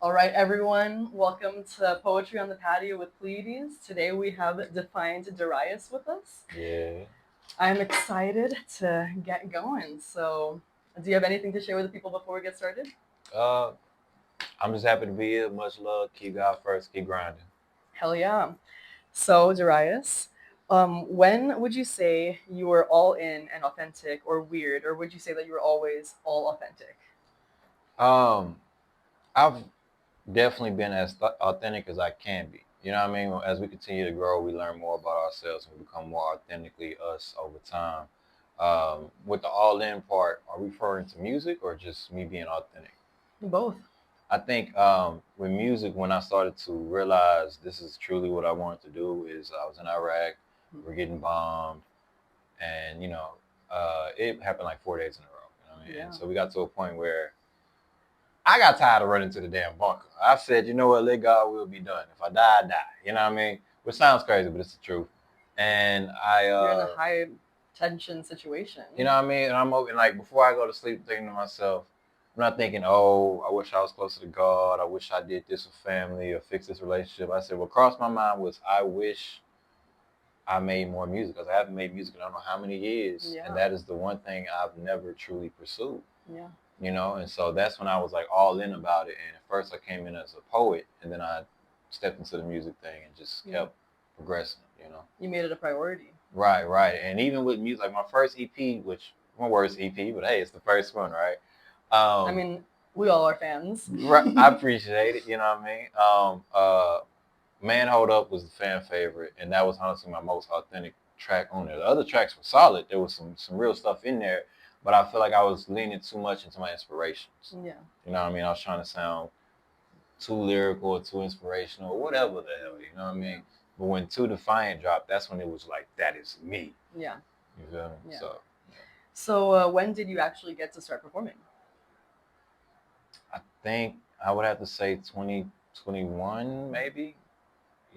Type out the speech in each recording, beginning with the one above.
All right, everyone, welcome to Poetry on the Patio with Pleiades. Today we have Defiant Darīus with us. Yeah. I'm excited to get going. So, do you have anything to share with the people before we get started? Uh, I'm just happy to be here. Much love. Keep God first. Keep grinding. Hell yeah. So, Darīus, when would you say you were all in and authentic or weird, or would you say that you were always all authentic? Um, I've definitely been as authentic as I can be. You know what I mean? As we continue to grow, we learn more about ourselves and we become more authentically us over time. With the all in part, are we referring to music or just me being authentic? Both. I think with music, when I started to realize this is truly what I wanted to do, is I was in Iraq, we're getting bombed, and it happened like 4 days in a row. You know what I mean? Yeah. And so we got to a point where I got tired of running to the damn bunker. I said, you know what, let God will be done. If I die, I die. You know what I mean? Which sounds crazy, but it's the truth. And You're in a high tension situation. you know what I mean? And I'm open, like, before I go to sleep, thinking to myself, I'm not thinking, oh, I wish I was closer to God. I wish I did this with family or fix this relationship. I said, what crossed my mind was, I wish I made more music, because I haven't made music in I don't know how many years. Yeah. And that is the one thing I've never truly pursued. Yeah. And so that's when I was like all in about it. And at first I came in as a poet, and then I stepped into the music thing and just kept progressing. You made it a priority. Right. And even with music, like my first EP, which my worst EP, but hey, it's the first one, right? I mean, we all are fans. Right, I appreciate it. You know what I mean? Man Hold Up was the fan favorite, and that was honestly my most authentic track on there. The other tracks were solid. There was some real stuff in there, but I feel like I was leaning too much into my inspirations. Yeah. You know what I mean? I was trying to sound too lyrical or too inspirational or whatever the hell, you know what I mean? But when Too Defiant dropped, that's when it was like, that is me. Yeah. You feel me? Yeah. So So when did you actually get to start performing? I think I would have to say 2021, maybe.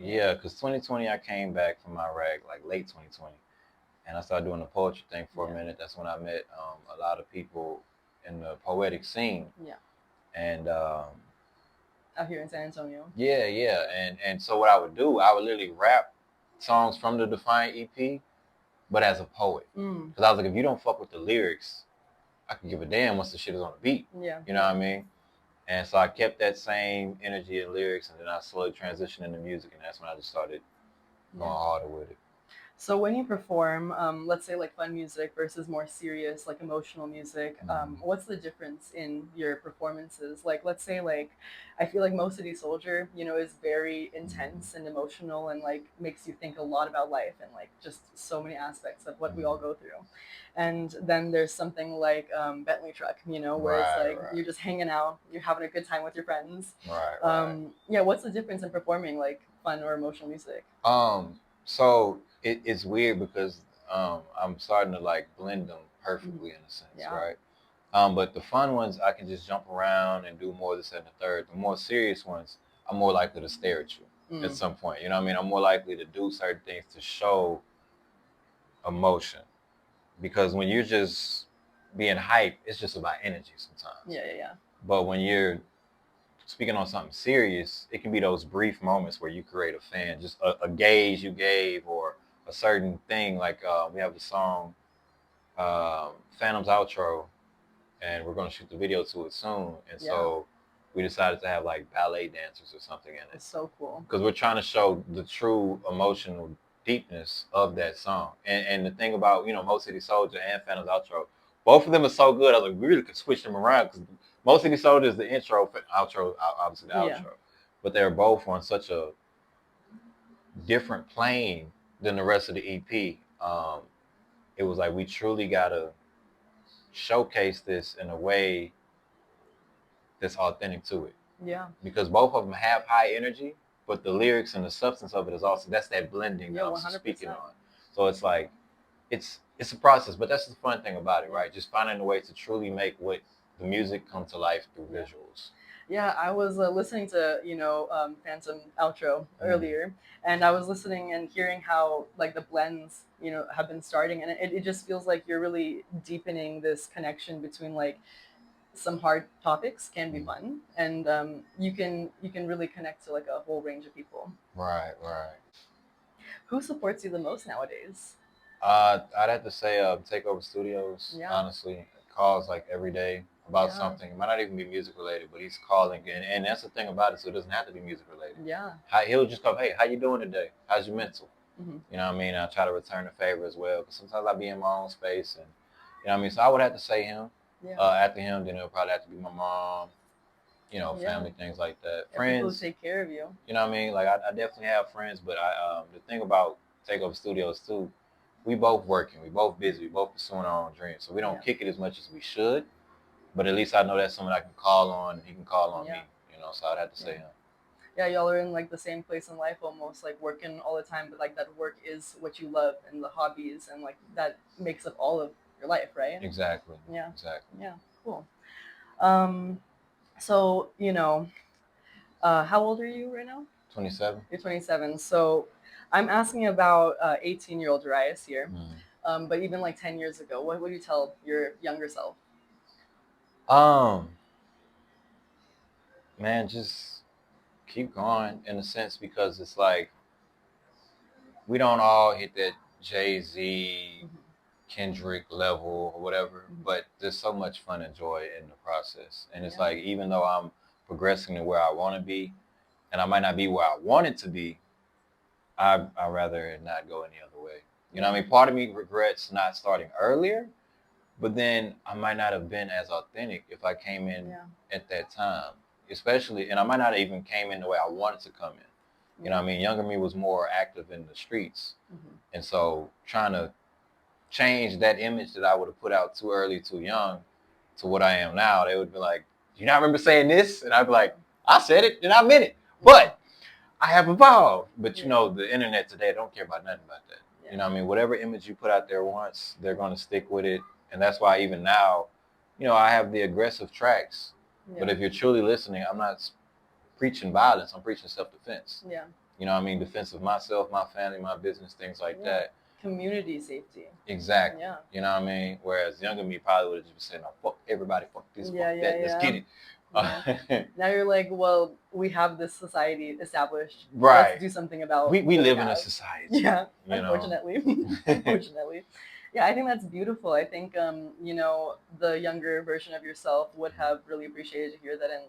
Yeah, because 2020 I came back from Iraq, like late 2020, and I started doing the poetry thing for a minute. That's when I met a lot of people in the poetic scene. Yeah. And Out here in San Antonio. yeah. And so what I would do, I would literally rap songs from the Defiant EP, but as a poet. Because I was like, if you don't fuck with the lyrics, I can give a damn once the shit is on the beat. Yeah. You know what I mean? And so I kept that same energy and lyrics, and then I slowly transitioned into music, and that's when I just started going harder with it. So when you perform, let's say like fun music versus more serious, like emotional music, what's the difference in your performances? Like, let's say like, I feel like Most City Soldier, is very intense and emotional and like makes you think a lot about life and like just so many aspects of what we all go through. And then there's something like Bentley Truck, where it's like you're just hanging out, you're having a good time with your friends. Right. Yeah, what's the difference in performing like fun or emotional music? So it's weird because I'm starting to like blend them perfectly in a sense, right? But the fun ones, I can just jump around and do more this and the third. The more serious ones, I'm more likely to stare at you at some point. You know what I mean? I'm more likely to do certain things to show emotion, because when you're just being hype, it's just about energy sometimes. Yeah. But when you're speaking on something serious, it can be those brief moments where you create a fan, just a gaze you gave, or a certain thing. Like we have the song Phantom's Outro, and we're going to shoot the video to it soon. And so we decided to have like ballet dancers or something in it. It's so cool. Because we're trying to show the true emotional deepness of that song. And the thing about, Most City Soldier and Phantom's Outro, both of them are so good. I was like, we really could switch them around, because Most City Soldier is the intro, outro, obviously the outro. But they're both on such a different plane than the rest of the EP. It was like, we truly got to showcase this in a way that's authentic to it. Yeah. Because both of them have high energy, but the lyrics and the substance of it is also, that's that blending that I'm speaking on. So it's like, it's a process, but that's the fun thing about it, right? Just finding a way to truly make what the music come to life through visuals. Yeah, I was listening to Phantom Outro earlier, and I was listening and hearing how like the blends have been starting, and it just feels like you're really deepening this connection between like some hard topics can be Mhm. fun, and you can really connect to like a whole range of people. Right, right. Who supports you the most nowadays? I'd have to say Takeover Studios, Yeah, honestly. Calls like every day about yeah, something. It might not even be music related, but he's calling, and that's the thing about it. So it doesn't have to be music related. yeah. He'll just come, hey, how you doing today? How's your mental? Hmm. You know what I mean? I try to return the favor as well, because sometimes I be in my own space, and you know what I mean. So I would have to say him. Yeah, After him, then it'll probably have to be my mom. yeah. Family, things like that. Yeah, people who Friends, take care of you. you know what I mean? Like I definitely have friends, but the thing about Takeover Studios too, we both working, we both busy, we both pursuing our own dreams. So we don't Yeah, kick it as much as we should. But at least I know that's someone I can call on and he can call on yeah, me. So I'd have to yeah. say him. Yeah, y'all are in like the same place in life almost, like working all the time, but like that work is what you love and the hobbies and like that makes up all of your life, right? Exactly. Yeah, Exactly. yeah, cool. Um, so how old are you right now? 27. You're 27. So I'm asking about 18-year-old Darius here. Mm. But even like 10 years ago, what would you tell your younger self? Um, man, just keep going in a sense because it's like we don't all hit that Jay-Z, Mhm. Kendrick level or whatever, Mhm. but there's so much fun and joy in the process. And it's Yeah. like, even though I'm progressing to where I want to be, and I might not be where I want it to be, I'd rather it not go any other way. You know what I mean? Part of me regrets not starting earlier, but then I might not have been as authentic if I came in Yeah. at that time, especially, and I might not have even came in the way I wanted to come in. You know what I mean? Younger me was more active in the streets. Mhm. And so trying to change that image that I would have put out too early, too young to what I am now, they would be like, "Do you not remember saying this?" And I'd be like, "I said it and I meant it, but I have evolved." But Yeah. the internet today don't care about nothing about that. Yeah. You know what I mean? Whatever image you put out there once, they're going to stick with it. And that's why even now, I have the aggressive tracks. Yeah. But if you're truly listening, I'm not preaching violence. I'm preaching self-defense. Yeah. You know what I mean? Defense of myself, my family, my business, things like Yeah. that. Community safety. Exactly. Yeah. You know what I mean? Whereas younger me probably would have just been saying, "Oh, fuck everybody, fuck this, Yeah, fuck yeah, that, let's yeah. get it." Yeah. Now you're like, well, we have this society established. Right. Let's do something about We what live we in a have. society. Yeah, You know. unfortunately. Unfortunately. Yeah, I think that's beautiful. I think the younger version of yourself would have really appreciated to hear that and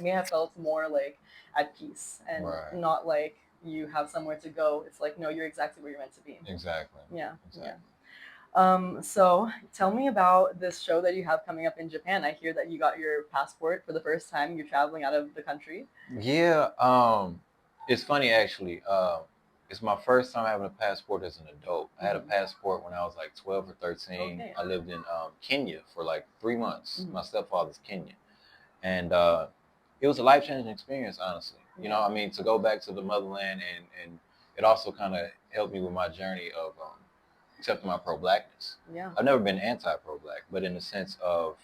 may have felt more like at peace and Right. not like you have somewhere to go. It's like, no, you're exactly where you're meant to be. Exactly. Yeah. Exactly. Yeah. So tell me about this show that you have coming up in Japan. I hear that you got your passport for the first time. You're traveling out of the country. Yeah. It's funny actually. It's my first time having a passport as an adult. I had a Mhm. passport when I was like 12 or 13. Okay. I lived in Kenya for like 3 months. Mhm. My stepfather's Kenyan, and it was a life changing experience. Honestly, I mean, to go back to the motherland, and it also kind of helped me with my journey of accepting my pro blackness. Yeah. I've never been anti pro black, but in the sense of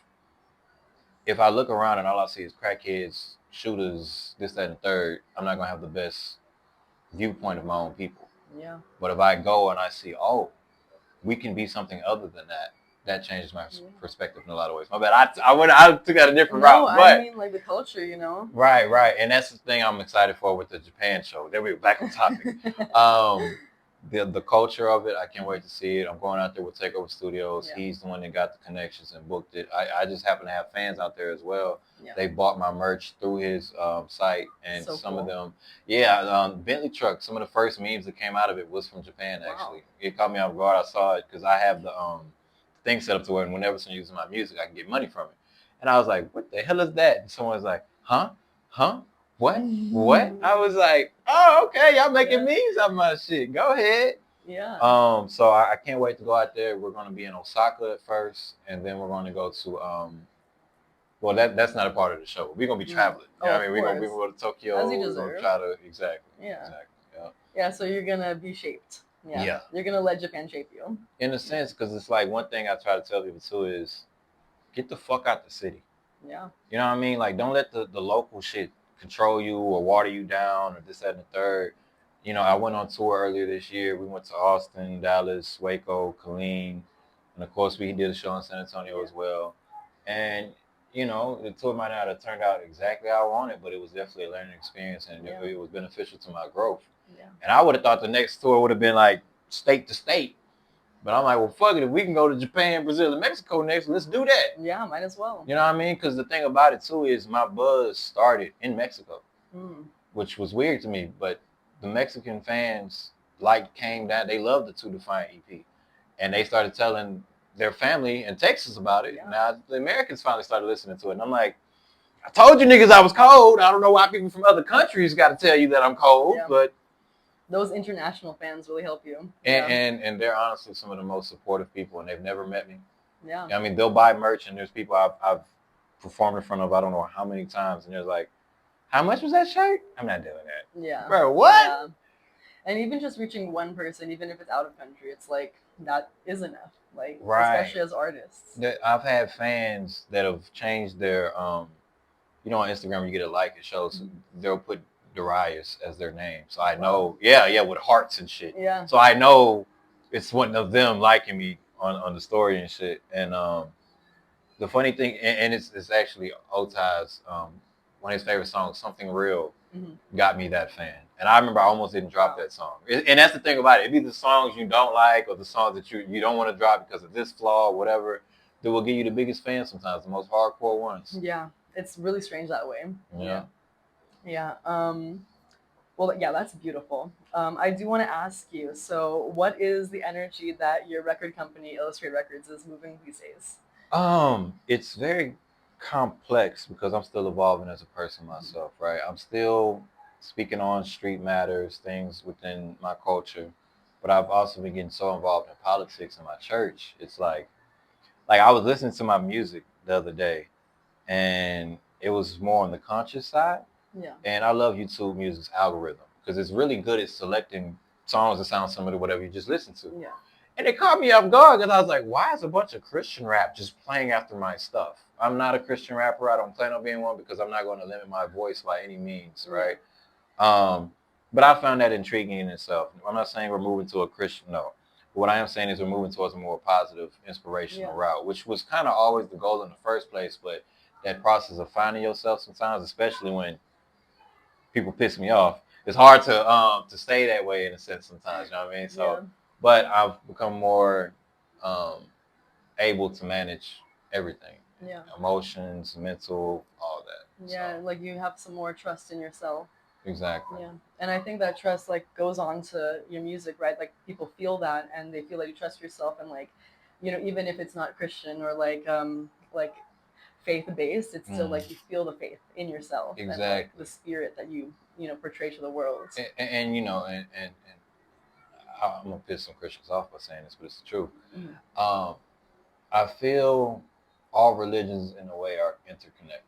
if I look around and all I see is crackheads, shooters, this, that, and the third, I'm not gonna have the best viewpoint of my own people. Yeah. But if I go and I see, oh, we can be something other than that, that changes my perspective in a lot of ways. My bad. I took that a different route. No, But I mean like the culture, right, and that's the thing I'm excited for with the Japan show. There we go, back on topic. The culture of it, I can't wait to see it. I'm going out there with Takeover Studios. Yeah. He's the one that got the connections and booked it. I just happen to have fans out there as well. Yeah. They bought my merch through his site, and So some cool. of them, Bentley truck. Some of the first memes that came out of it was from Japan. Actually, it caught me off guard. I saw it because I have the thing set up to where whenever someone uses my music, I can get money from it. And I was like, "What the hell is that?" And someone was like, "Huh? What? What?" I was like, "Oh, okay, y'all making memes out of my shit. Go ahead." Yeah. So I can't wait to go out there. We're going to be in Osaka at first, and then we're going to go to well, that's not a part of the show. We're going to be traveling. You know what I mean? We're going to go to Tokyo. As you we're going to deserve. try to exactly. Yeah. So you're gonna be shaped. Yeah. You're gonna let Japan shape you. In a sense, because it's like one thing I try to tell people too is get the fuck out the city. Yeah. You know what I mean? Like, don't let the local shit control you or water you down or this, that, and the third. I went on tour earlier this year. We went to Austin, Dallas, Waco, Killeen, and of course we did a show in San Antonio as well. And the tour might not have turned out exactly how I wanted, but it was definitely a learning experience, and Yeah. it was beneficial to my growth. Yeah. And I would have thought the next tour would have been like state to state. But I'm like, well, fuck it. If we can go to Japan, Brazil, and Mexico next, let's do that. Yeah, might as well. You know what I mean? Because the thing about it, too, is my buzz started in Mexico, which was weird to me. But the Mexican fans, came down. They loved the Two Defiant EP. And they started telling their family in Texas about it. Yeah. Now, the Americans finally started listening to it. And I'm like, I told you niggas I was cold. I don't know why people from other countries got to tell you that I'm cold, Yeah. but those international fans really help you. And they're honestly some of the most supportive people, and they've never met me. Yeah. I mean, they'll buy merch, and there's people I've performed in front of I don't know how many times, and they're like, how much was that shirt? I'm not doing that. Yeah. Bro, what? Yeah. And even just reaching one person, even if it's out of country, it's like that is enough. Like, right. Especially as artists. I've had fans that have changed their on Instagram you get a like, it shows they'll put Darīus as their name. So I know, with hearts and shit. Yeah. So I know it's one of them liking me on the story and shit. And the funny thing, and it's actually Otai's one of his favorite songs, Something Real, got me that fan. And I remember I almost didn't drop that song. And that's the thing about it. It'd be the songs you don't like or the songs that you don't want to drop because of this flaw or whatever that will give you the biggest fans sometimes, the most hardcore ones. Yeah. It's really strange that way. Yeah. Yeah. Well, yeah, that's beautiful. I do want to ask you, so what is the energy that your record company, Illustrate Records, is moving these days? It's very complex because I'm still evolving as a person myself, right? I'm still speaking on street matters, things within my culture, but I've also been getting so involved in politics in my church. It's like I was listening to my music the other day, and it was more on the conscious side. Yeah. And I love YouTube Music's algorithm because it's really good at selecting songs that sound similar to whatever you just listened to. Yeah. And it caught me off guard because I was like, why is a bunch of Christian rap just playing after my stuff? I'm not a Christian rapper. I don't plan on being one because I'm not going to limit my voice by any means, right? But I found that intriguing in itself. I'm not saying we're moving to a Christian, no. But what I am saying is we're moving towards a more positive, inspirational route, which was kind of always the goal in the first place. But that process of finding yourself sometimes, especially when people piss me off, it's hard to stay that way in a sense sometimes, you know what I mean? So, but I've become more able to manage everything. Yeah. Emotions, mental, all that. Yeah, so. Like you have some more trust in yourself. Exactly. Yeah. And I think that trust goes on to your music, right? Like people feel that and they feel like you trust yourself and even if it's not Christian or like faith-based, it's still like you feel the faith in yourself. Exactly. And the spirit that you portray to the world. And I'm gonna piss some Christians off by saying this, but it's the truth. I feel all religions in a way are interconnected.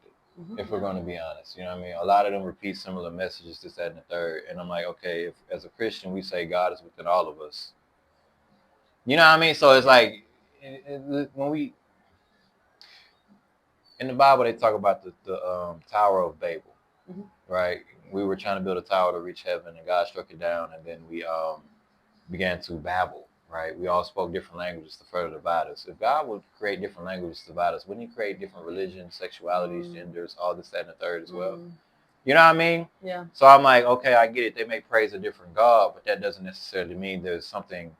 If we're going to be honest, you know what I mean? A lot of them repeat similar messages, this, that, and the third. And I'm like, okay, if as a Christian we say God is within all of us, you know what I mean? So it's like when we in the Bible they talk about the Tower of Babel, right? We were trying to build a tower to reach heaven, and God struck it down, and then we began to babble. Right, we all spoke different languages to further divide us. If God would create different languages to divide us, wouldn't He create different religions, sexualities, genders, all this, that, and the third as well? You know what I mean? Yeah. So I'm like, okay, I get it. They may praise a different God, but that doesn't necessarily mean there's something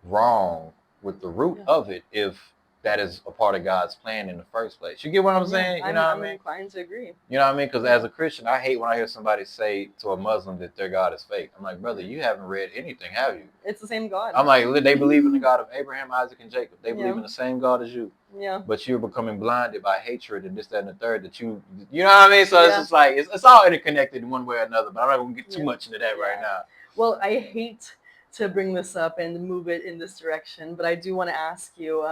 wrong with the root of it if that is a part of God's plan in the first place. You get what I'm saying? You know what I mean? I'm inclined to agree. You know what I mean? Because as a Christian, I hate when I hear somebody say to a Muslim that their God is fake. I'm like, brother, you haven't read anything, have you? It's the same God. I'm like, they believe in the God of Abraham, Isaac, and Jacob. They believe in the same God as you. Yeah. But you're becoming blinded by hatred and this, that, and the third that you know what I mean? So it's just like, it's all interconnected in one way or another. But I'm not going to get too much into that right now. Well, I hate to bring this up and move it in this direction, but I do want to ask you,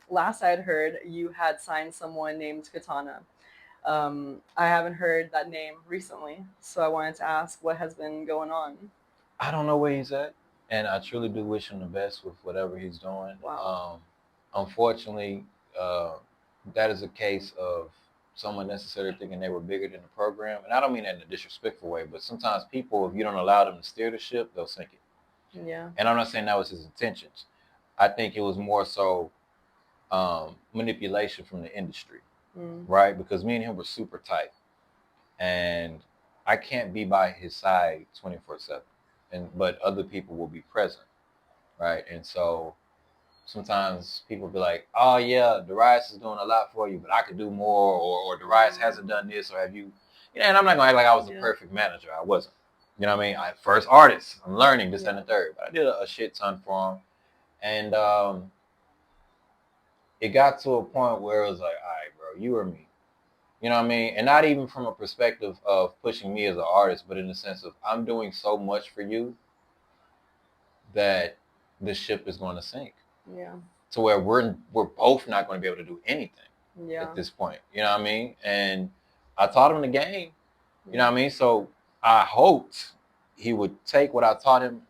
last I'd heard you had signed someone named Katana. I haven't heard that name recently, so I wanted to ask what has been going on. I don't know where he's at, and I truly do wish him the best with whatever he's doing. Wow. Unfortunately, that is a case of someone necessarily thinking they were bigger than the program, and I don't mean that in a disrespectful way, but sometimes people, if you don't allow them to steer the ship, they'll sink it. Yeah. And I'm not saying that was his intentions. I think it was more so manipulation from the industry. right? Because me and him were super tight, and I can't be by his side 24/7, but other people will be present, right? And so sometimes people be like, "Oh yeah, Darīus is doing a lot for you, but I could do more," or Darīus hasn't done this, or have you? And I'm not gonna act like I was a perfect manager. I wasn't. You know what I mean? I first artist. I'm learning this and the third, but I did a shit ton for him, and it got to a point where it was like, "All right, bro, you or me." You know what I mean? And not even from a perspective of pushing me as an artist, but in the sense of I'm doing so much for you that the ship is going to sink. Yeah. To where we're both not going to be able to do anything Yeah. at this point. You know what I mean? And I taught him the game. You know what I mean? So I hoped he would take what I taught him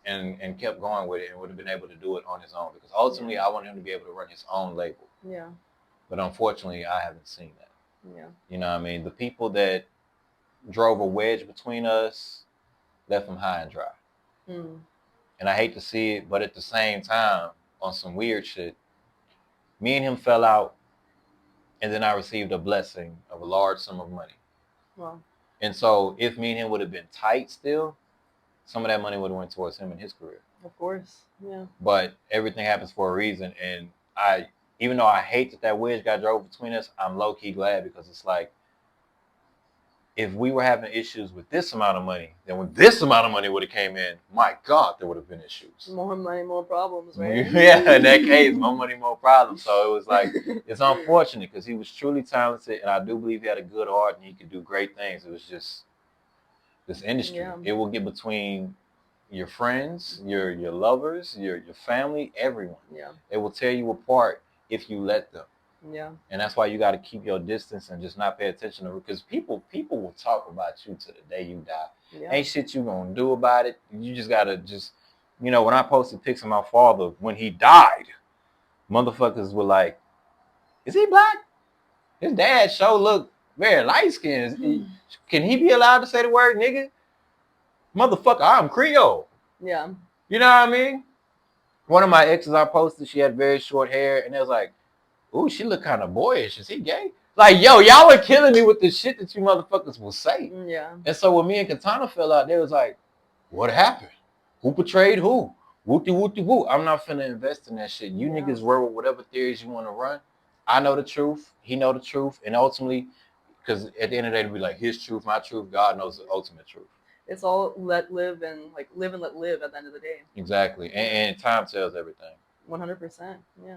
and kept going with it and would have been able to do it on his own. Because ultimately I wanted him to be able to run his own label. Yeah. But unfortunately I haven't seen that. Yeah. You know what I mean? The people that drove a wedge between us left him high and dry. And I hate to see it, but at the same time, on some weird shit, me and him fell out, and then I received a blessing of a large sum of money. Wow. And so if me and him would have been tight still, some of that money would have went towards him and his career. Of course. Yeah. But everything happens for a reason. And even though I hate that wedge got drove between us, I'm low-key glad because it's like, if we were having issues with this amount of money, then when this amount of money would have came in, my God, there would have been issues. More money, more problems, right? Yeah, in that case, more money, more problems. So it was like, it's unfortunate because he was truly talented, and I do believe he had a good heart and he could do great things. It was just this industry. Yeah. It will get between your friends, your lovers, your family, everyone. Yeah. It will tear you apart if you let them. Yeah. And that's why you got to keep your distance and just not pay attention to it, because people will talk about you to the day you die. Yeah. Ain't shit you gonna do about it. You just gotta when I posted pics of my father when he died, motherfuckers were like, "Is he black? His dad sure look very light skinned. Can he be allowed to say the word nigga? Motherfucker, I'm Creole." Yeah. You know what I mean? One of my exes I posted, she had very short hair, and it was like, "Ooh, she look kind of boyish. Is he gay?" Like, yo, y'all are killing me with the shit that you motherfuckers will say. Yeah. And so when me and Katana fell out, they was like, "What happened? Who betrayed who? Wooty wooty woo." I'm not finna invest in that shit. You niggas roll with whatever theories you want to run. I know the truth. He know the truth. And ultimately, because at the end of the day, it'll be like his truth, my truth. God knows the ultimate truth. It's all live and let live at the end of the day. Exactly. And time tells everything. 100%. Yeah.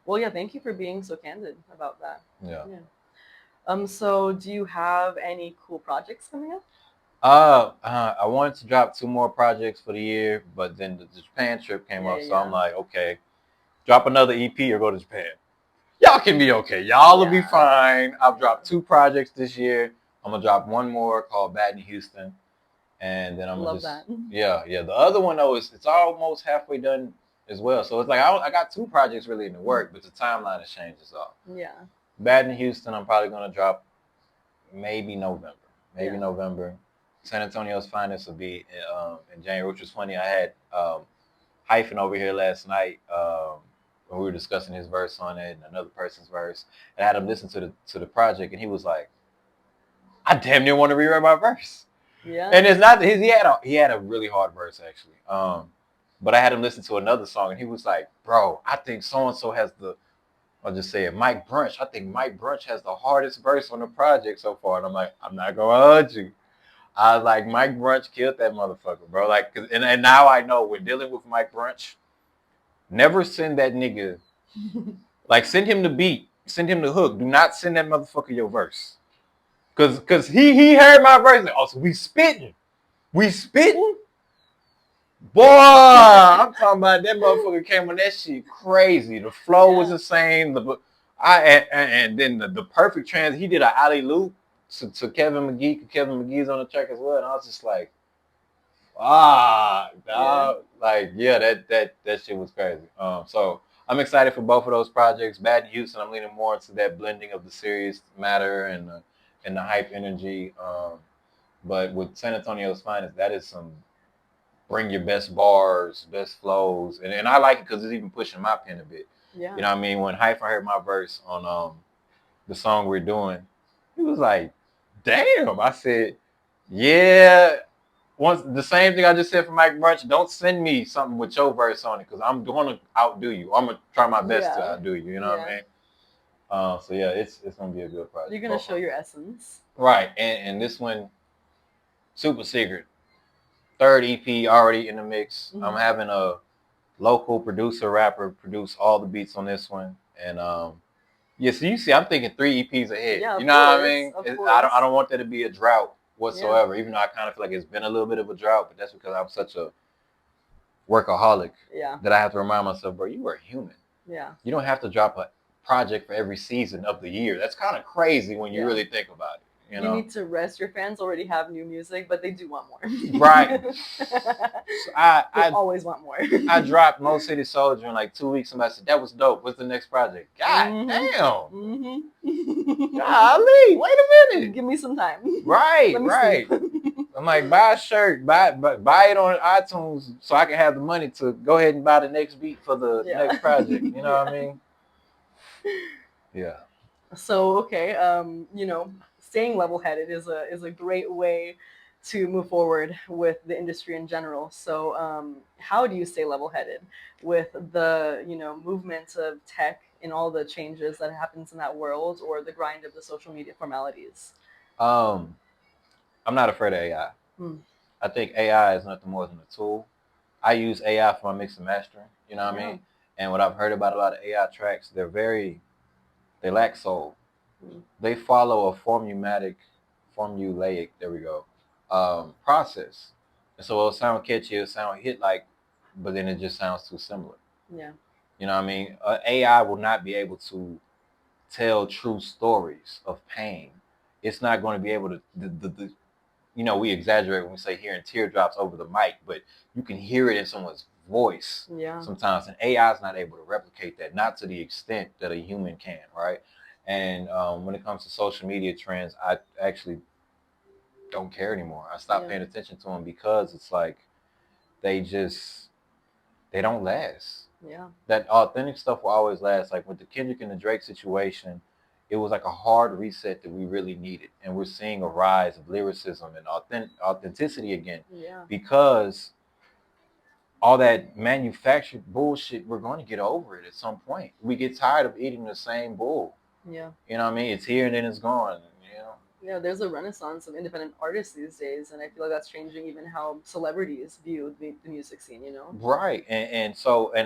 Well, yeah, thank you for being so candid about that. Yeah. So do you have any cool projects coming up? I wanted to drop 2 more projects for the year, but then the Japan trip came up, so I'm like, okay, drop another EP or go to Japan. Y'all can be okay. Y'all will be fine. I've dropped 2 projects this year. I'm gonna drop 1 more called Bad in Houston, and then I'm gonna yeah. The other one though it's almost halfway done as well. So it's like I got 2 projects really in the work, but the timeline has changed as well. Yeah. Bad in Houston, I'm probably gonna drop maybe November. November. San Antonio's Finest will be in January, which was funny. I had Hyphen over here last night when we were discussing his verse on it and another person's verse. And I had him listen to the project, and he was like, "I damn near want to rewrite my verse." Yeah. And it's not he had a really hard verse actually. But I had him listen to another song, and he was like, "Bro, I think so and so has I'll just say it, Mike Brunch. I think Mike Brunch has the hardest verse on the project so far." And I'm like, "I'm not gonna hold you." I was like, Mike Brunch killed that motherfucker, bro. Like, and now I know when dealing with Mike Brunch, never send that nigga. Like, send him the beat, send him the hook. Do not send that motherfucker your verse, cause he heard my verse. Like, oh, so we spitting. Boy, I'm talking about that motherfucker came on that shit crazy. The flow was insane. And then the perfect he did an alley loop to Kevin McGee. Kevin McGee's on the track as well, and I was just like, dog. Like, that shit was crazy. So I'm excited for both of those projects. Bad in Houston, I'm leaning more into that blending of the serious matter and the hype energy. But with San Antonio's Finest, that is some bring your best bars, best flows, and I like it because it's even pushing my pen a bit. Yeah. You know what I mean? When Hyphen heard my verse on the song we're doing. He was like, damn. I said, yeah. Once the same thing I just said for Mike Brunch, don't send me something with your verse on it because I'm going to outdo you. I'm going to try my best to outdo you. You know what I mean? So yeah, it's going to be a good project. You're going to show your essence. Right. And this one, super secret. Third EP already in the mix. I'm having a local producer, rapper produce all the beats on this one. And yeah, so you see, I'm thinking 3 EPs ahead. Yeah, you know what I mean? I don't want there to be a drought whatsoever, even though I kind of feel like it's been a little bit of a drought, but that's because I'm such a workaholic that I have to remind myself, bro, you are human. Yeah. You don't have to drop a project for every season of the year. That's kind of crazy when you really think about it. You need to rest. Your fans already have new music, but they do want more. Right. So I always want more. I dropped Mo City Soldier in like 2 weeks. Somebody said, that was dope. What's the next project? God damn. Golly, wait a minute. Give me some time. Right, right. I'm like, buy a shirt, buy it on iTunes so I can have the money to go ahead and buy the next beat for the next project. You know what I mean? Yeah. So okay, staying level-headed is a great way to move forward with the industry in general. So how do you stay level-headed with the movement of tech and all the changes that happens in that world, or the grind of the social media formalities? I'm not afraid of AI. I think AI is nothing more than a tool. I use AI for my mix and mastering. You know what I mean? And what I've heard about a lot of AI tracks, they lack soul. They follow a formulaic, process. And so it'll sound catchy, it'll sound hit-like, but then it just sounds too similar. Yeah. You know what I mean? AI will not be able to tell true stories of pain. It's not going to be able to, we exaggerate when we say hearing teardrops over the mic, but you can hear it in someone's voice sometimes. And AI is not able to replicate that, not to the extent that a human can, right? And when it comes to social media trends, I actually don't care anymore. I stopped paying attention to them because it's like they don't last. Yeah. That authentic stuff will always last. Like with the Kendrick and the Drake situation, it was like a hard reset that we really needed. And we're seeing a rise of lyricism and authenticity again. Yeah. Because all that manufactured bullshit, we're going to get over it at some point. We get tired of eating the same bull. Yeah. You know what I mean? It's here and then it's gone. Yeah, there's a renaissance of independent artists these days, and I feel like that's changing even how celebrities view the music scene, Right, and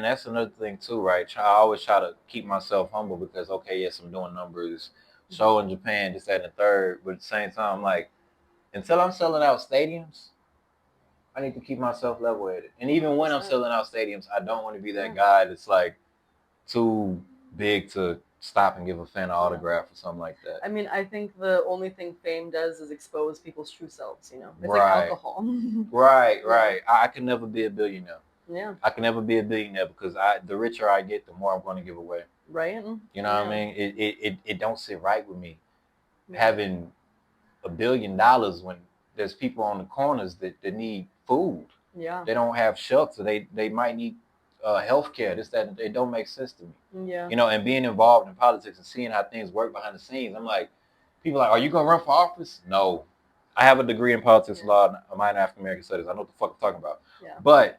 that's another thing too, right? I always try to keep myself humble because, okay, yes, I'm doing numbers, show in Japan, this, that, and the third, but at the same time, like, until I'm selling out stadiums, I need to keep myself level-headed. And even when I'm selling out stadiums, I don't want to be that guy that's like too big to stop and give a fan an autograph or something like that. I mean, I think the only thing fame does is expose people's true selves, It's like alcohol. Right. I can never be a billionaire. Yeah. I can never be a billionaire because the richer I get, the more I'm going to give away. Right. You know what I mean? It don't sit right with me having $1 billion when there's people on the corners that need food. Yeah. They don't have shelter. They might need healthcare. It don't make sense to me. Yeah. And being involved in politics and seeing how things work behind the scenes, I'm like, people are like, are you gonna run for office? No. I have a degree in politics law, a minor in African American studies. I know what the fuck I'm talking about. Yeah. But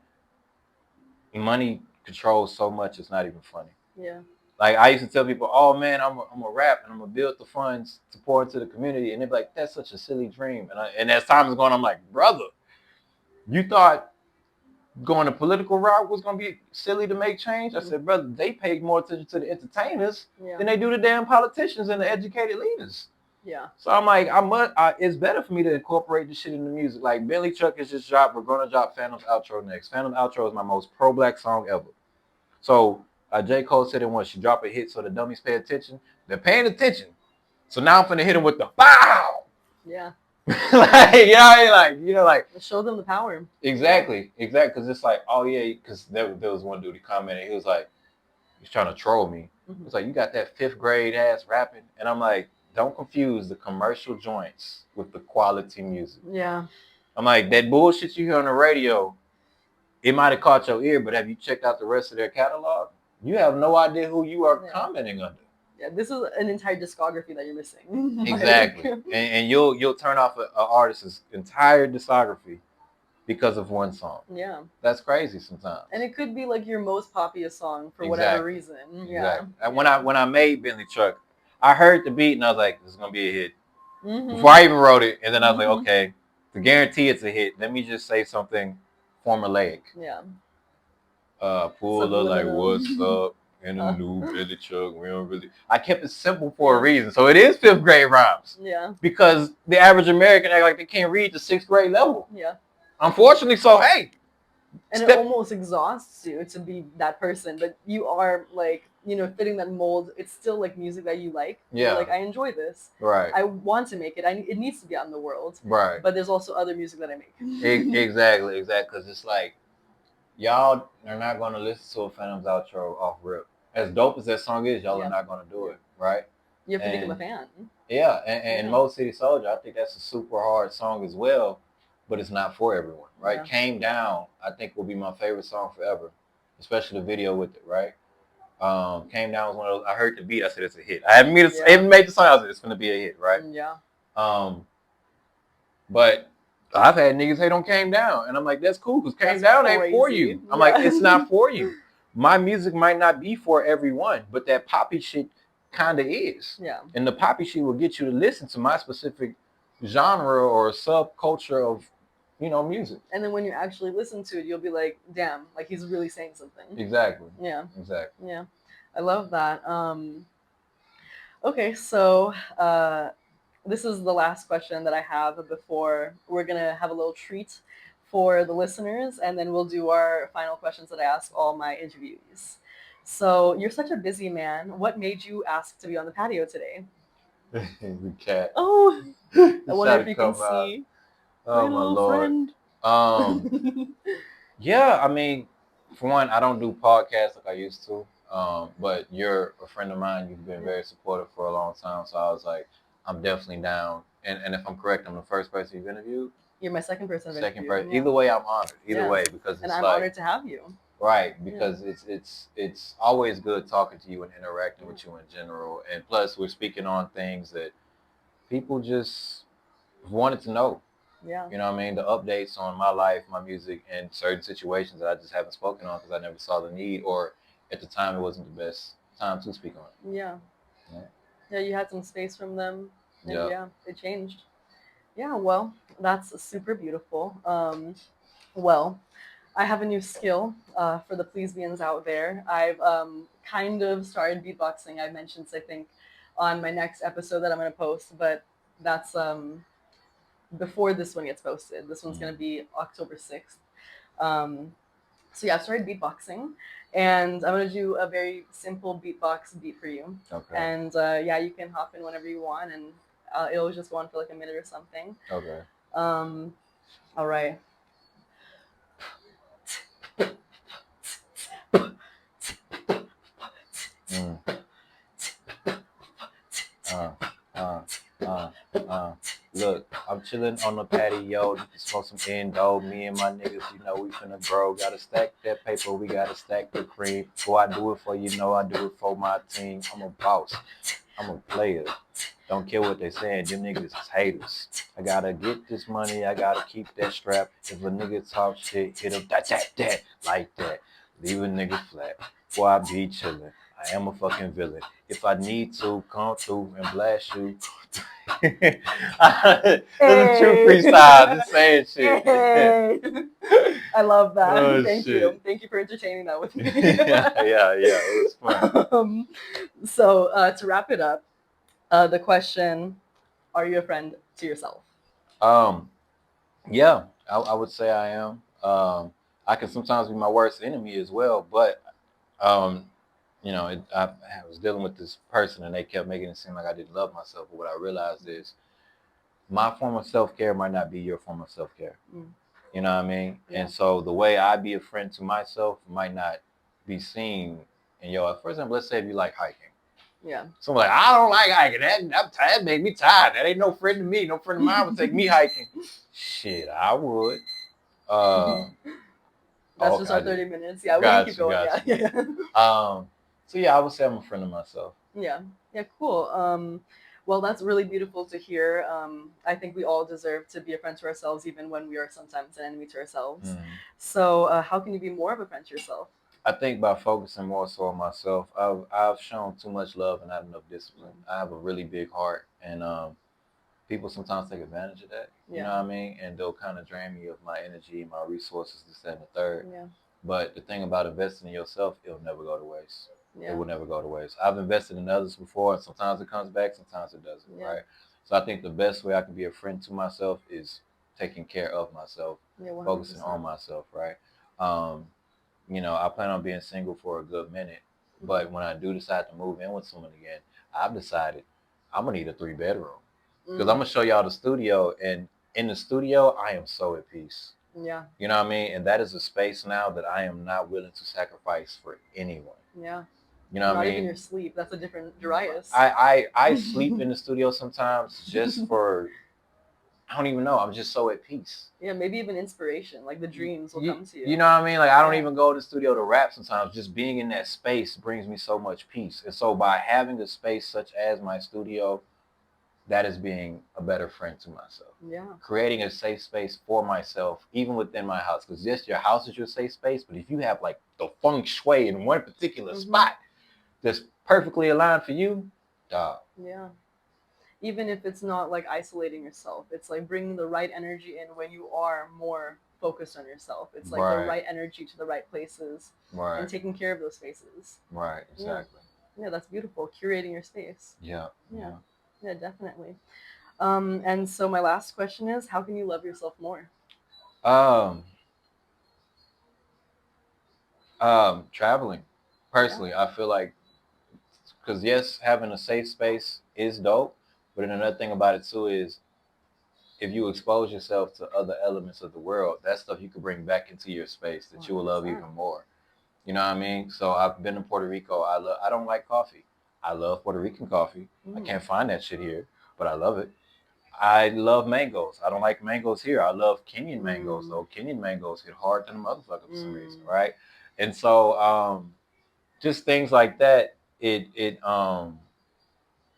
money controls so much, it's not even funny. Yeah. Like I used to tell people, oh man, I'm a rap and I'm gonna build the funds to pour into the community, and they're like, that's such a silly dream. And as time is going, I'm like, brother, you thought going a political route was going to be silly to make change? I said, brother, they pay more attention to the entertainers than they do the damn politicians and the educated leaders. Yeah. So I'm like, it's better for me to incorporate this shit in the music. Like Bentley Chuck has just dropped. We're going to drop Phantom's Outro next. Phantom's Outro is my most pro-black song ever. So J. Cole said it once, she drop a hit so the dummies pay attention. They're paying attention. So now I'm finna hit them with the bow. Yeah. Show them the power. Exactly, because it's like, oh yeah, because there was one dude who commented, he was like, he's trying to troll me. Mm-hmm. It's like, you got that 5th grade ass rapping, and I'm like, don't confuse the commercial joints with the quality music. Yeah. I'm like, that bullshit you hear on the radio, it might have caught your ear, but have you checked out the rest of their catalog? You have no idea who you are commenting under. Yeah, this is an entire discography that you're missing. Exactly. And you'll turn off an artist's entire discography because of one song. Yeah. That's crazy sometimes. And it could be like your most popular song for whatever Exactly. reason. Exactly. Yeah. And when I made Bentley Truck, I heard the beat and I was like, this is gonna be a hit. Mm-hmm. Before I even wrote it, and then I was like, okay, to guarantee it's a hit, let me just say something formulaic. Yeah. Pull up like, what's up? In a new Bentley truck, we don't really. I kept it simple for a reason, so it is 5th grade rhymes. Yeah. Because the average American act like they can't read the 6th grade level. Yeah. Unfortunately, so hey. And it almost exhausts you to be that person, but you are like, you know, fitting that mold. It's still like music that you like. Yeah. You're like, I enjoy this. Right. I want to make it. It needs to be out in the world. Right. But there's also other music that I make. Exactly. Because it's like, y'all are not going to listen to a Phantom's outro off rip. As dope as that song is, y'all are not going to do it, right? You have to become a fan. Yeah, and Mo City Soldier, I think that's a super hard song as well, but it's not for everyone, right? Yeah. Came Down, I think will be my favorite song forever, especially the video with it, right? Came Down was one of those, I heard the beat, I said it's a hit. I haven't made the song, I said it's going to be a hit, right? Yeah. But I've had niggas hate on Came Down, and I'm like, that's cool, because Came Down ain't for you. I'm like, it's not for you. My music might not be for everyone, but that poppy shit kind of is. Yeah. And the poppy shit will get you to listen to my specific genre or subculture of, you know, music. And then when you actually listen to it, you'll be like, damn, like he's really saying something. Exactly. Yeah. Exactly. Yeah. I love that. Okay, so this is the last question that I have before we're going to have a little treat for the listeners, and then we'll do our final questions that I ask all my interviewees. So you're such a busy man. What made you ask to be on the patio today? The cat. Oh, I wonder if you can see. Oh my Lord. Yeah, I mean, for one, I don't do podcasts like I used to. But you're a friend of mine. You've been very supportive for a long time. So I was like, I'm definitely down. And if I'm correct, I'm the first person you've interviewed. You're my second person. Second person. Yeah. Either way, I'm honored. Either way, because and I'm honored to have you. Right, because it's always good talking to you and interacting with you in general. And plus, we're speaking on things that people just wanted to know. Yeah. You know what I mean? The updates on my life, my music, and certain situations that I just haven't spoken on because I never saw the need, or at the time it wasn't the best time to speak on. Yeah. Yeah, you had some space from them. And yeah, it changed. Yeah, well, that's super beautiful. Well, I have a new skill for the plebeians out there. I've kind of started beatboxing. I mentioned, I think, on my next episode that I'm going to post, but that's before this one gets posted. This one's going to be October 6th. So yeah, I started beatboxing, and I'm going to do a very simple beatbox beat for you. Okay. And yeah, you can hop in whenever you want, and it'll just go on for like a minute or something. Okay. All right. Look, I'm chilling on the patio. You can smoke some endo. Me and my niggas, you know, we finna grow. Gotta stack that paper. We gotta stack the cream. So I do it for you know, I do it for my team. I'm a boss. I'm a player. Don't care what they saying. Them niggas is haters. I gotta get this money. I gotta keep that strap. If a nigga talk shit, hit him that like that. Leave a nigga flat. Boy, I be chillin'. I am a fucking villain. If I need to, come through and blast you. This is true freestyle. Just saying shit. Hey. I love that. Oh, Thank shit. you. Thank you for entertaining that with me. yeah. It was fun. So to wrap it up, the question: are you a friend to yourself? Yeah, I would say I am. I can sometimes be my worst enemy as well, but you know, I was dealing with this person and they kept making it seem like I didn't love myself. But what I realized is my form of self-care might not be your form of self-care. You know what I mean? Yeah. And so the way I be a friend to myself might not be seen in your. For example, let's say if you like hiking. Yeah. So I'm like, I don't like hiking. That made me tired. That ain't no friend to me. No friend of mine would take me hiking. Shit, I would. That's just our 30 minutes. Yeah, we can keep going. Yeah. So yeah, I would say I'm a friend of myself. Yeah, Yeah, cool. Well, that's really beautiful to hear. I think we all deserve to be a friend to ourselves, even when we are sometimes an enemy to ourselves. Mm. So, how can you be more of a friend to yourself? I think by focusing more so on myself, I've shown too much love and not enough discipline. Mm. I have a really big heart, and people sometimes take advantage of that. You know Yeah, what I mean? And they'll kind of drain me of my energy, my resources, this, that, and the third. yeah, But the thing about investing in yourself, it'll never go to waste. It yeah, will never go to waste. I've invested in others before, and sometimes it comes back, sometimes it doesn't, yeah, right? So I think the best way I can be a friend to myself is taking care of myself, yeah, focusing 100%. on myself, right? Um, I plan on being single for a good minute, Mm-hmm. but when I do decide to move in with someone again, I've decided I'm gonna need a 3 bedroom because I'm Mm, gonna show y'all the studio, and in the studio, I am so at peace. yeah, You know what I mean? And that is a space now that I am not willing to sacrifice for anyone. yeah. You know what I Not even mean? your sleep. That's a different Darius. I sleep in the studio sometimes just for I don't even know. I'm just so at peace. Yeah, maybe even inspiration. Like the dreams will come to You you. know what I mean? Like I don't Yeah. even go to the studio to rap sometimes. Just being in that space brings me so much peace. And so by having a space such as my studio, that is being a better friend to myself. Yeah. Creating a safe space for myself, even within my house. Because yes, your house is your safe space, but if you have like the feng shui in one particular Mm-hmm. spot that's perfectly aligned for you, dog. Yeah. Even if it's not like isolating yourself, it's like bringing the right energy in when you are more focused on yourself. It's like the Right, right energy to the right places and right, taking care of those spaces. right, Yeah. exactly. Yeah, that's beautiful. Curating your space. Yeah, Yeah. yeah. Yeah, definitely. And so my last question is, how can you love yourself more? Um, Traveling. Yeah. Personally, I feel like because yes, having a safe space is dope, but then another thing about it too is if you expose yourself to other elements of the world, that stuff you could bring back into your space that you will love 100%. even more. You know what I mean? So I've been to Puerto Rico. I don't like coffee. I love Puerto Rican coffee. I Mm. can't find that shit here, but I love it. I love mangoes. I don't like mangoes here. I love Kenyan mangoes Mm. though. Kenyan mangoes hit hard than a motherfucker for some reason, Mm. right? And so just things like that,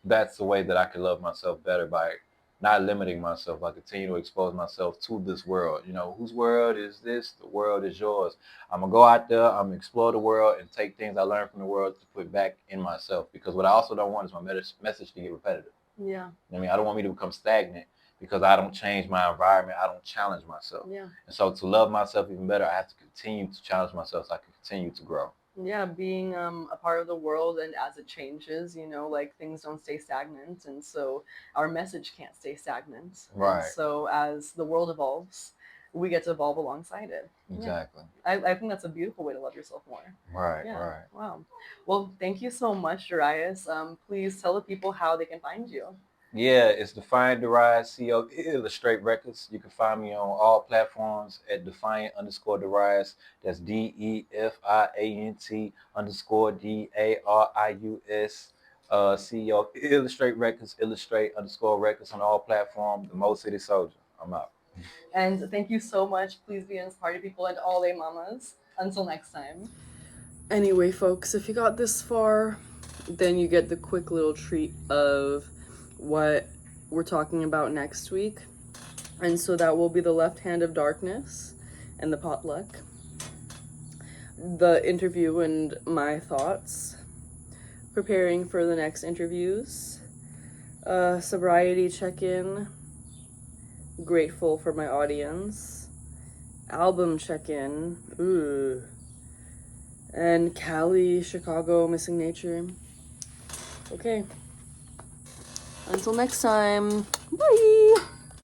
that's the way that I can love myself better by not limiting myself. I continue to expose myself to this world. You know, whose world is this? The world is yours. I'm gonna go out there, I'm gonna explore the world and take things I learned from the world to put back in myself. Because what I also don't want is my message to get repetitive. Yeah. I mean, I don't want me to become stagnant because I don't change my environment. I don't challenge myself. Yeah. And so to love myself even better, I have to continue to challenge myself so I can continue to grow. Yeah, being a part of the world and as it changes, like things don't stay stagnant, and so our message can't stay stagnant. And Right. so as the world evolves, we get to evolve alongside it. Yeah. Exactly. I think that's a beautiful way to love yourself more. Right. Yeah. Right. Wow. Well, thank you so much, Darius. Please tell the people how they can find you. Yeah, it's Defiant Darīus, CO Illustrate Records. You can find me on all platforms at Defiant_Darīus. That's DEFIANT_DARIUS. CEO Illustrate Records, Illustrate_Records on all platforms. The Mo City Soldier. I'm out. And thank you so much. Please be in party people and all day mamas. Until next time. Anyway, folks, if you got this far, then you get the quick little treat of what we're talking about next week. And so that will be the Left Hand of Darkness and the potluck, the interview and my thoughts, preparing for the next interviews, sobriety check-in, grateful for my audience, album check-in, ooh, and Cali, Chicago, Missing Nature. Okay. Until next time, bye!